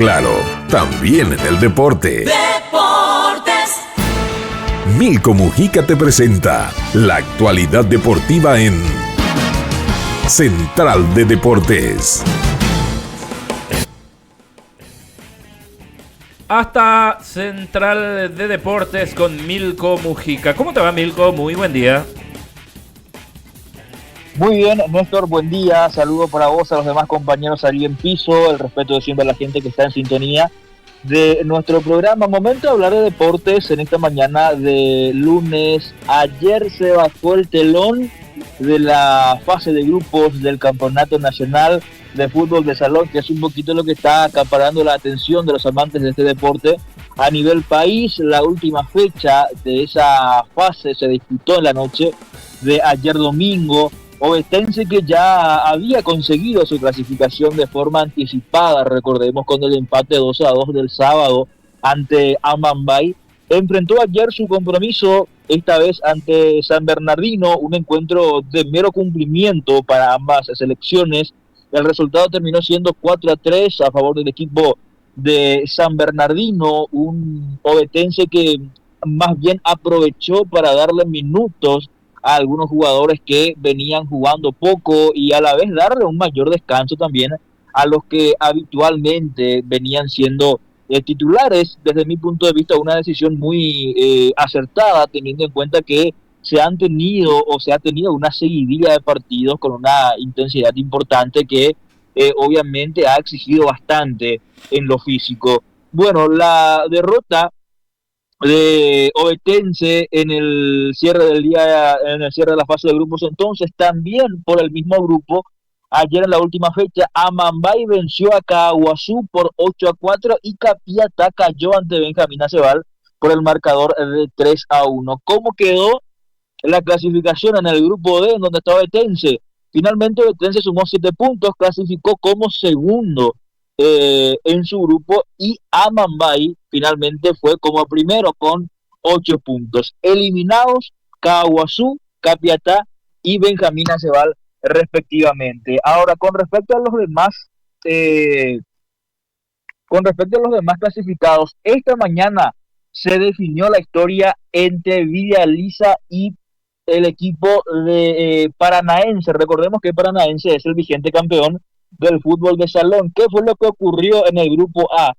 Claro, también en el deporte. Deportes. Milko Mujica te presenta la actualidad deportiva en Central de Deportes. Hasta Central de Deportes con Milko Mujica. ¿Cómo te va, Milko? Muy buen día. Muy bien, Néstor, buen día. Saludo para vos, a los demás compañeros allí en piso. El respeto de siempre a la gente que está en sintonía de nuestro programa. Momento de hablar de deportes en esta mañana de lunes. Ayer se bajó el telón de la fase de grupos del Campeonato Nacional de Fútbol de Salón, que es un poquito lo que está acaparando la atención de los amantes de este deporte a nivel país. La última fecha de esa fase se disputó en la noche de ayer domingo. Ovetense, que ya había conseguido su clasificación de forma anticipada, recordemos, con el empate 2-2 del sábado ante Amambay, enfrentó ayer su compromiso, esta vez ante San Bernardino, un encuentro de mero cumplimiento para ambas selecciones. El resultado terminó siendo 4-3 a favor del equipo de San Bernardino, un ovetense que más bien aprovechó para darle minutos a algunos jugadores que venían jugando poco y a la vez darle un mayor descanso también a los que habitualmente venían siendo titulares. Desde mi punto de vista, una decisión muy acertada, teniendo en cuenta que se ha tenido una seguidilla de partidos con una intensidad importante que obviamente ha exigido bastante en lo físico. Bueno, la derrota de Ovetense en el cierre del día, en el cierre de la fase de grupos, entonces también por el mismo grupo. Ayer en la última fecha, Amambay venció a Caguazú por 8-4 y Capiatá cayó ante Benjamín Aceval por el marcador de 3-1. ¿Cómo quedó la clasificación en el grupo D, en donde estaba Ovetense? Finalmente Ovetense sumó 7 puntos, clasificó como segundo en su grupo, y Amambay finalmente fue como primero con 8 puntos. Eliminados Caguazú, Capiatá y Benjamín Aceval respectivamente. Ahora, con respecto a los demás clasificados, esta mañana se definió la historia entre Villa Elisa y el equipo de Paranaense. Recordemos que Paranaense es el vigente campeón del fútbol de salón. ¿Qué fue lo que ocurrió en el grupo A?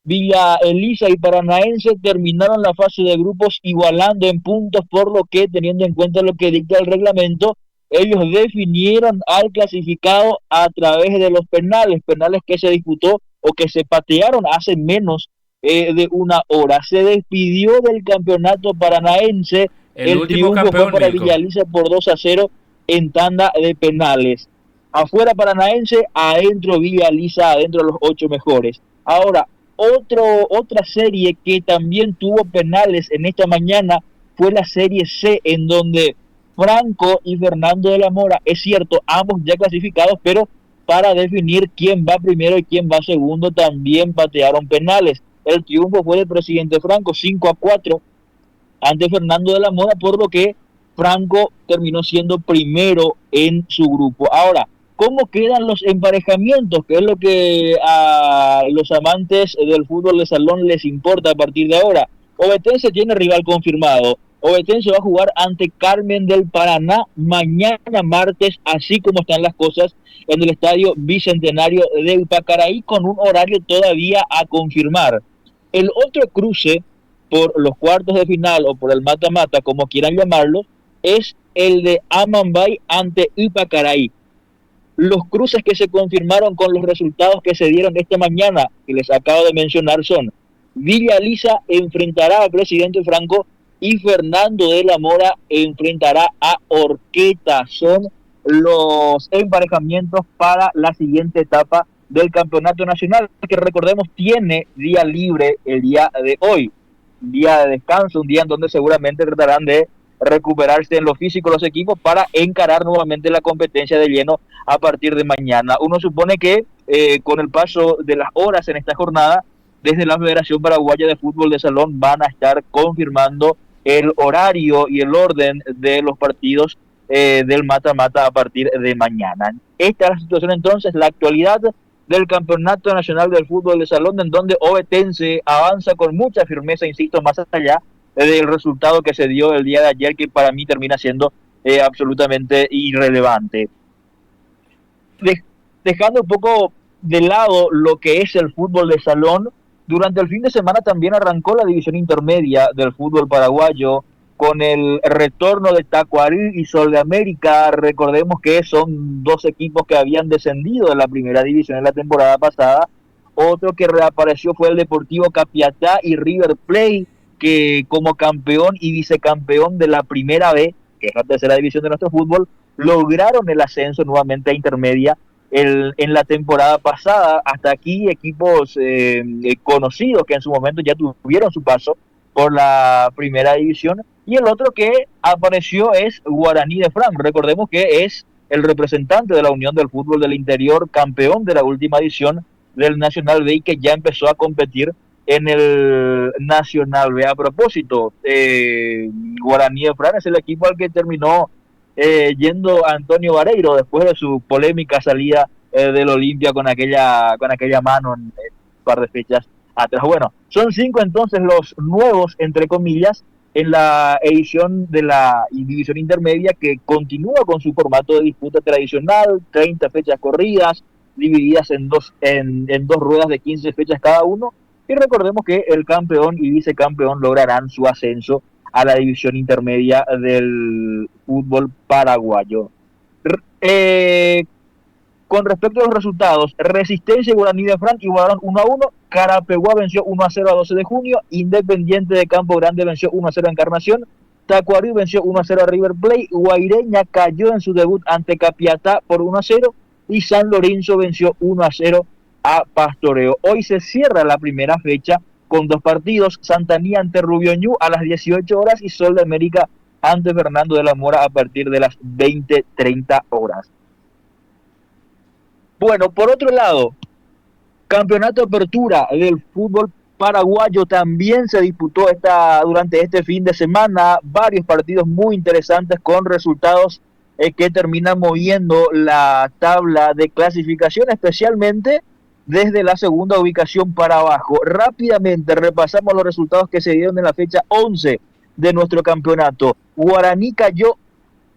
Villa Elisa y Paranaense terminaron la fase de grupos igualando en puntos, por lo que, teniendo en cuenta lo que dicta el reglamento, ellos definieron al clasificado a través de los penales que se disputó o que se patearon hace menos de una hora. Se despidió del campeonato paranaense. El triunfo fue para Villa Elisa por 2-0 en tanda de penales. Afuera Paranaense, adentro Villa Elisa, adentro los 8 mejores. Ahora, otra serie que también tuvo penales en esta mañana fue la serie C, en donde Franco y Fernando de la Mora, es cierto, ambos ya clasificados, pero para definir quién va primero y quién va segundo, también patearon penales. El triunfo fue del presidente Franco, 5-4 ante Fernando de la Mora, por lo que Franco terminó siendo primero en su grupo. Ahora, ¿cómo quedan los emparejamientos? Que es lo que a los amantes del fútbol de salón les importa a partir de ahora. Ovetense tiene rival confirmado. Ovetense va a jugar ante Carmen del Paraná mañana martes, así como están las cosas en el Estadio Bicentenario del Pacaraí, con un horario todavía a confirmar. El otro cruce por los cuartos de final o por el mata-mata, como quieran llamarlo, es el de Amambay ante Ipacaraí. Los cruces que se confirmaron con los resultados que se dieron esta mañana, que les acabo de mencionar, son: Villa Elisa enfrentará al presidente Franco y Fernando de la Mora enfrentará a Orqueta. Son los emparejamientos para la siguiente etapa del campeonato nacional, que recordemos tiene día libre el día de hoy, día de descanso, un día en donde seguramente tratarán de recuperarse en lo físico los equipos para encarar nuevamente la competencia de lleno a partir de mañana. Uno supone que con el paso de las horas en esta jornada, desde la Federación Paraguaya de Fútbol de Salón van a estar confirmando el horario y el orden de los partidos del mata-mata a partir de mañana. Esta es la situación entonces, la actualidad del Campeonato Nacional del Fútbol de Salón, en donde Ovetense avanza con mucha firmeza, insisto, más allá del resultado que se dio el día de ayer, que para mí termina siendo absolutamente irrelevante. Dejando un poco de lado lo que es el fútbol de salón, durante el fin de semana también arrancó la división intermedia del fútbol paraguayo con el retorno de Tacuarí y Sol de América. Recordemos que son dos equipos que habían descendido de la primera división en la temporada pasada. Otro que reapareció fue el Deportivo Capiatá y River Plate, que como campeón y vicecampeón de la primera B, que es la tercera división de nuestro fútbol, lograron el ascenso nuevamente a intermedia en la temporada pasada. Hasta aquí equipos conocidos que en su momento ya tuvieron su paso por la primera división. Y el otro que apareció es Guaraní de Fran. Recordemos que es el representante de la Unión del Fútbol del Interior, campeón de la última edición del Nacional B, que ya empezó a competir en el Nacional B. A propósito, Guaraní de Fran es el equipo al que terminó yendo Antonio Vareiro después de su polémica salida del Olimpia con aquella mano en un par de fechas atrás. Bueno, son 5 entonces los nuevos, entre comillas, en la edición de la división intermedia, que continúa con su formato de disputa tradicional, 30 fechas corridas, divididas en dos ruedas de 15 fechas cada uno. Y recordemos que el campeón y vicecampeón lograrán su ascenso a la división intermedia del fútbol paraguayo. Con respecto a los resultados, Resistencia y Guaraní de Fran igualaron 1-1, Carapeguá venció 1-0 a 12 de junio, Independiente de Campo Grande venció 1-0 a Encarnación, Tacuarí venció 1-0 a River Plate, Guaireña cayó en su debut ante Capiatá por 1-0 y San Lorenzo venció 1-0 a Pastoreo. Hoy se cierra la primera fecha con 2 partidos, Santanía ante Rubio Ñu a las 18 horas y Sol de América ante Fernando de la Mora a partir de las 20:30 horas. Bueno, por otro lado, Campeonato de Apertura del fútbol paraguayo también se disputó durante este fin de semana. Varios partidos muy interesantes con resultados que terminan moviendo la tabla de clasificación, especialmente desde la segunda ubicación para abajo. Rápidamente repasamos los resultados que se dieron en la fecha 11 de nuestro campeonato. Guaraní cayó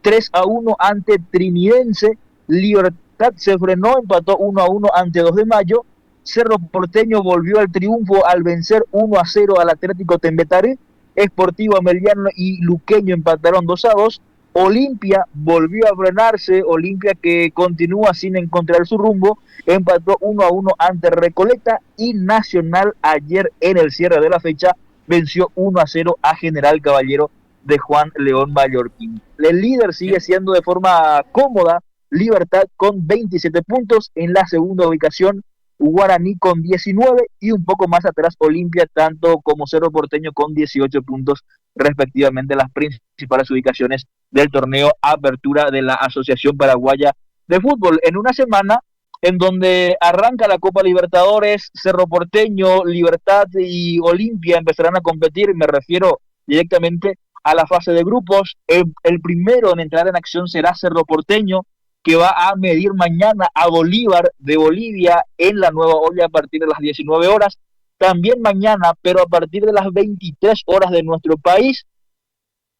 3-1 ante Trinidense, Libertad se frenó, empató 1-1 ante 2 de Mayo, Cerro Porteño volvió al triunfo al vencer 1-0 al Atlético Tembetarí, Sportivo Ameliano y Luqueño empataron 2-2, Olimpia volvió a frenarse, Olimpia que continúa sin encontrar su rumbo, empató 1-1 ante Recoleta, y Nacional ayer en el cierre de la fecha venció 1-0 a General Caballero de Juan León Mallorquín. El líder sigue siendo de forma cómoda Libertad con 27 puntos, en la segunda ubicación Guaraní con 19 y un poco más atrás Olimpia, tanto como Cerro Porteño con 18 puntos respectivamente, las principales ubicaciones del torneo Apertura de la Asociación Paraguaya de Fútbol. En una semana en donde arranca la Copa Libertadores, Cerro Porteño, Libertad y Olimpia empezarán a competir, me refiero directamente a la fase de grupos. El primero en entrar en acción será Cerro Porteño, que va a medir mañana a Bolívar de Bolivia en la Nueva Olla a partir de las 19 horas. También mañana, pero a partir de las 23 horas de nuestro país,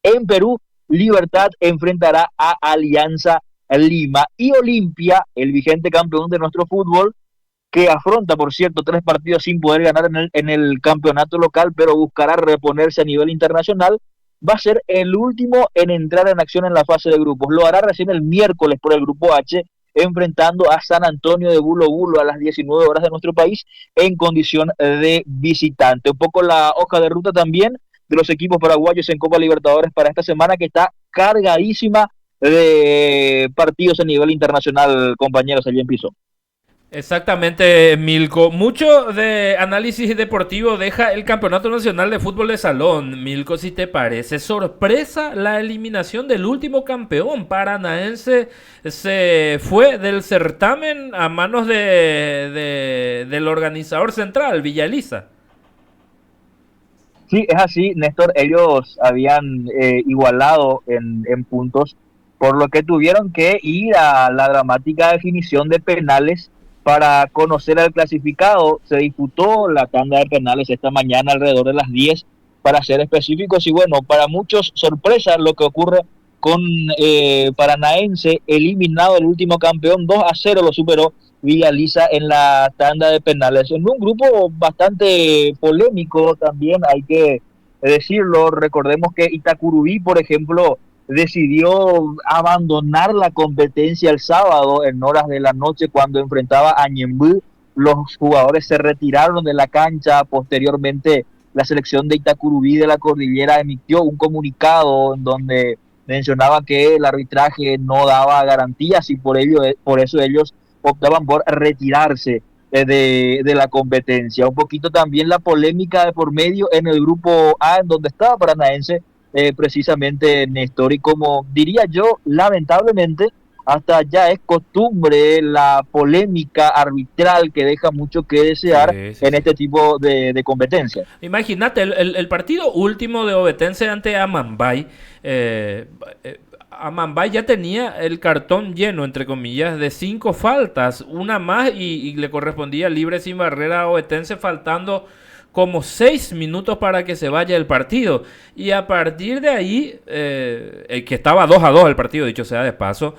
en Perú, Libertad enfrentará a Alianza Lima. Y Olimpia, el vigente campeón de nuestro fútbol, que afronta, por cierto, 3 partidos sin poder ganar en el campeonato local, pero buscará reponerse a nivel internacional, va a ser el último en entrar en acción en la fase de grupos. Lo hará recién el miércoles por el grupo H, enfrentando a San Antonio de Bulo Bulo a las 19 horas de nuestro país en condición de visitante. Un poco la hoja de ruta también de los equipos paraguayos en Copa Libertadores para esta semana, que está cargadísima de partidos a nivel internacional, compañeros, allí en piso. Exactamente, Milko. Mucho de análisis deportivo deja el Campeonato Nacional de Fútbol de Salón. Milko, si te parece sorpresa la eliminación del último campeón paranaense, se fue del certamen a manos del organizador central, Villa Elisa. Sí, es así, Néstor. Ellos habían igualado en puntos, por lo que tuvieron que ir a la dramática definición de penales para conocer al clasificado. Se disputó la tanda de penales esta mañana alrededor de las 10 para ser específicos, y bueno, para muchos sorpresa lo que ocurre con Paranaense, eliminado el último campeón, 2-0 lo superó Villa Lisa en la tanda de penales, en un grupo bastante polémico también, hay que decirlo. Recordemos que Itacurubí, por ejemplo, decidió abandonar la competencia el sábado en horas de la noche cuando enfrentaba a Ñemby. Los jugadores se retiraron de la cancha. Posteriormente, la selección de Itacurubí de la Cordillera emitió un comunicado en donde mencionaba que el arbitraje no daba garantías y por eso ellos optaban por retirarse de la competencia. Un poquito también la polémica de por medio en el grupo A, en donde estaba Paranaense, precisamente Néstor, y como diría yo, lamentablemente, hasta ya es costumbre la polémica arbitral que deja mucho que desear en este tipo de competencias. Imagínate, el partido último de Ovetense ante Amambay, Amambay ya tenía el cartón lleno, entre comillas, de 5 faltas, una más y le correspondía libre sin barrera a Ovetense, faltando como 6 minutos para que se vaya el partido. Y a partir de ahí, que estaba 2-2 el partido, dicho sea de paso,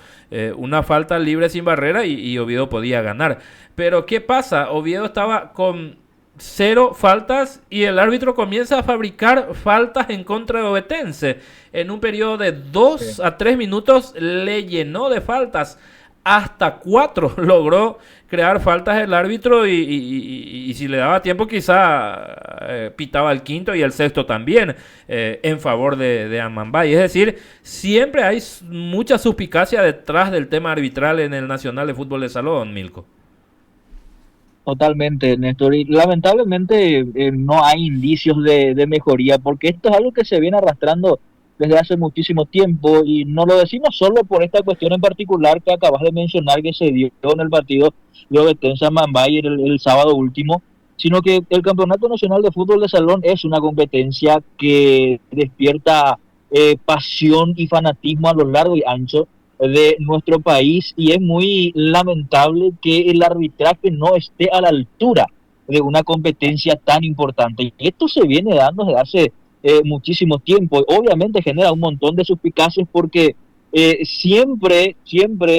una falta libre sin barrera y Oviedo podía ganar. Pero ¿qué pasa? Oviedo estaba con 0 faltas y el árbitro comienza a fabricar faltas en contra de Ovetense. En un periodo de 2 a 3 minutos le llenó de faltas. Hasta 4 logró crear faltas el árbitro y si le daba tiempo quizá pitaba el quinto y el sexto también en favor de Amambay. Es decir, siempre hay mucha suspicacia detrás del tema arbitral en el Nacional de Fútbol de Salón, Milko. Totalmente, Néstor. Y lamentablemente no hay indicios de mejoría, porque esto es algo que se viene arrastrando desde hace muchísimo tiempo, y no lo decimos solo por esta cuestión en particular que acabas de mencionar que se dio en el partido de Ovetense Amambay el sábado último, sino que el Campeonato Nacional de Fútbol de Salón es una competencia que despierta pasión y fanatismo a lo largo y ancho de nuestro país, y es muy lamentable que el arbitraje no esté a la altura de una competencia tan importante. Y esto se viene dando desde hace muchísimo tiempo. Obviamente genera un montón de suspicacias porque siempre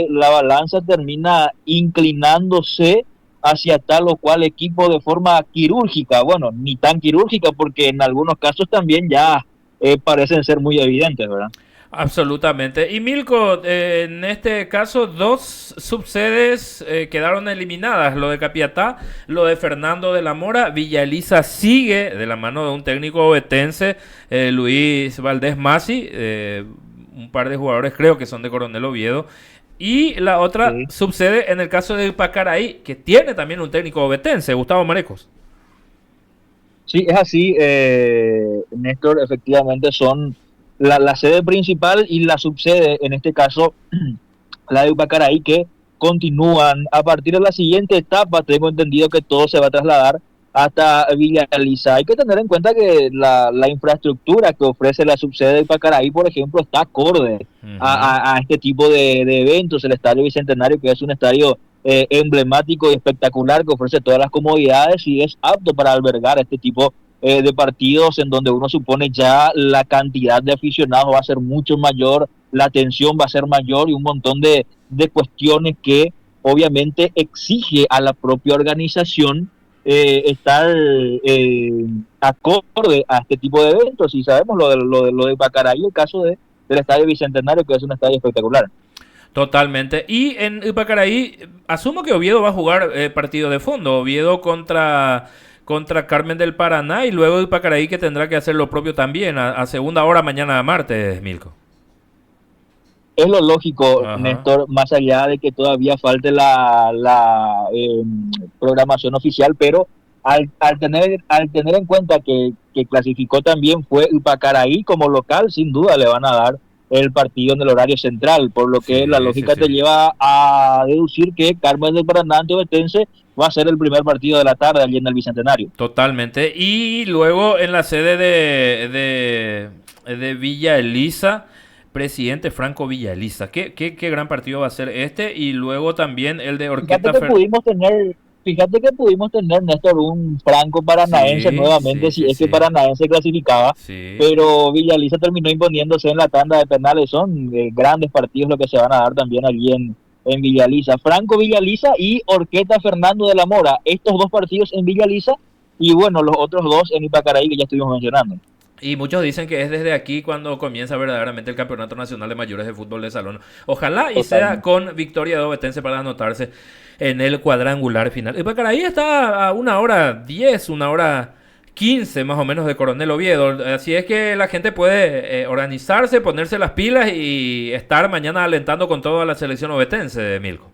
la balanza termina inclinándose hacia tal o cual equipo de forma quirúrgica. Bueno, ni tan quirúrgica, porque en algunos casos también ya parecen ser muy evidentes, ¿verdad? Absolutamente. Y Milko, en este caso 2 subsedes quedaron eliminadas, lo de Capiatá, lo de Fernando de la Mora. Villa Elisa sigue de la mano de un técnico ovetense, Luis Valdés Masi, un par de jugadores creo que son de Coronel Oviedo. Y la otra subsede en el caso de Pacaraí, que tiene también un técnico ovetense, Gustavo Marecos. Sí, es así, Néstor, efectivamente son la sede principal y la subsede, en este caso la de Pacaraí, que continúan a partir de la siguiente etapa. Tengo entendido que todo se va a trasladar hasta Villa Elisa. Hay que tener en cuenta que la infraestructura que ofrece la subsede de Pacaraí, por ejemplo, está acorde a este tipo de eventos. El Estadio Bicentenario, que es un estadio emblemático y espectacular, que ofrece todas las comodidades y es apto para albergar este tipo de partidos, en donde uno supone ya la cantidad de aficionados va a ser mucho mayor, la atención va a ser mayor y un montón de cuestiones que obviamente exige a la propia organización estar acorde a este tipo de eventos. Y sabemos lo de Pacaraí, el caso del Estadio Bicentenario, que es un estadio espectacular. Totalmente. Y en Ipacaraí, asumo que Oviedo va a jugar partido de fondo. Oviedo contra Carmen del Paraná, y luego Ipacaraí, que tendrá que hacer lo propio también a segunda hora mañana martes, Milko. Es lo lógico, Néstor, más allá de que todavía falte la programación oficial, pero al tener en cuenta que clasificó también fue Ipacaraí como local, sin duda le van a dar el partido en el horario central, por lo que la lógica te lleva a deducir que Carmen del Paraná ante Ovetense va a ser el primer partido de la tarde allí en el Bicentenario. Totalmente. Y luego en la sede de Villa Elisa, Presidente Franco Villaliza. Qué gran partido va a ser este. Y luego también el de Fíjate Orquesta que pudimos tener, fíjate que pudimos tener, Néstor, un Franco Paranaense Sí, nuevamente, sí, si sí, es que sí. Paranaense clasificaba, Sí. pero Villaliza terminó imponiéndose en la tanda de penales. Son grandes partidos los que se van a dar también allí en Villaliza. Franco Villaliza y Orquesta Fernando de la Mora. Estos dos partidos en Villaliza y bueno, los otros dos en Ipacaraí que ya estuvimos mencionando. Y muchos dicen que es desde aquí cuando comienza verdaderamente el Campeonato Nacional de Mayores de Fútbol de Salón. Ojalá y sea Totalmente. con victoria de Ovetense para anotarse en el cuadrangular final. Ipacaraí está a 1 hora 10, 1 hora 15 más o menos de Coronel Oviedo. Así es que la gente puede organizarse, ponerse las pilas y estar mañana alentando con todo a la selección ovetense, Milko.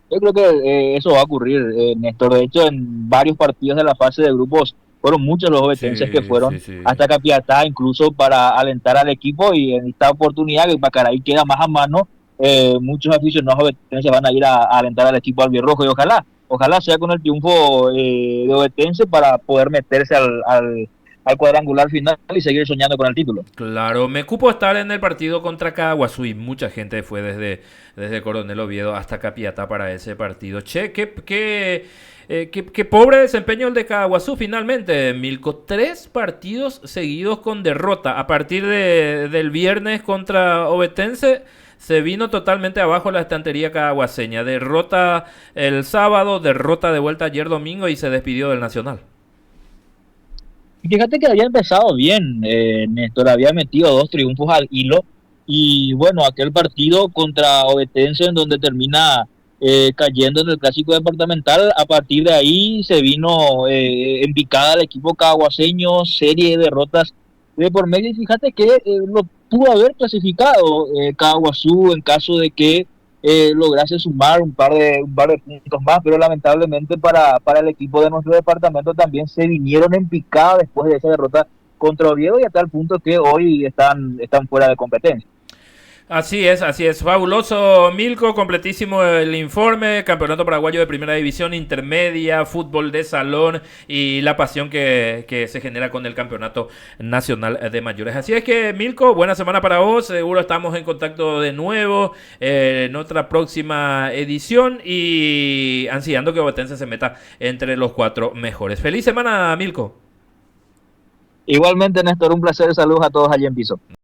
Yo creo que eso va a ocurrir, Néstor. De hecho, en varios partidos de la fase de grupos fueron muchos los ovetenses que Sí, sí, fueron sí. hasta Capiatá, incluso para alentar al equipo. Y en esta oportunidad que Pacaraí queda más a mano, muchos aficionados ovetenses van a ir a alentar al equipo albirrojo. Y ojalá sea con el triunfo de Ovetense para poder meterse al cuadrangular final y seguir soñando con el título. Claro, me cupo estar en el partido contra Caguazú y mucha gente fue desde Coronel Oviedo hasta Capiatá para ese partido. Che, qué pobre desempeño el de Caguazú finalmente, Milko. 3 partidos seguidos con derrota. A partir del viernes contra Ovetense se vino totalmente abajo la estantería caguaseña. Derrota el sábado, derrota de vuelta ayer domingo y se despidió del Nacional. Y fíjate que había empezado bien, Néstor, había metido 2 triunfos al hilo y bueno, aquel partido contra Ovetense en donde termina cayendo en el clásico departamental, a partir de ahí se vino en picada el equipo caguaseño, serie de derrotas de por medio y fíjate que lo pudo haber clasificado Caguazú en caso de que lograse sumar un par de puntos más, pero lamentablemente para el equipo de nuestro departamento también se vinieron en picada después de esa derrota contra Oviedo y a tal punto que hoy están fuera de competencia. Así es, fabuloso, Milko, completísimo el informe, Campeonato Paraguayo de Primera División Intermedia, fútbol de salón y la pasión que se genera con el Campeonato Nacional de Mayores. Así es que, Milko, buena semana para vos, seguro estamos en contacto de nuevo en otra próxima edición y ansiando que Ovetense se meta entre los 4 mejores. Feliz semana, Milko. Igualmente, Néstor, un placer, saludos a todos allí en piso.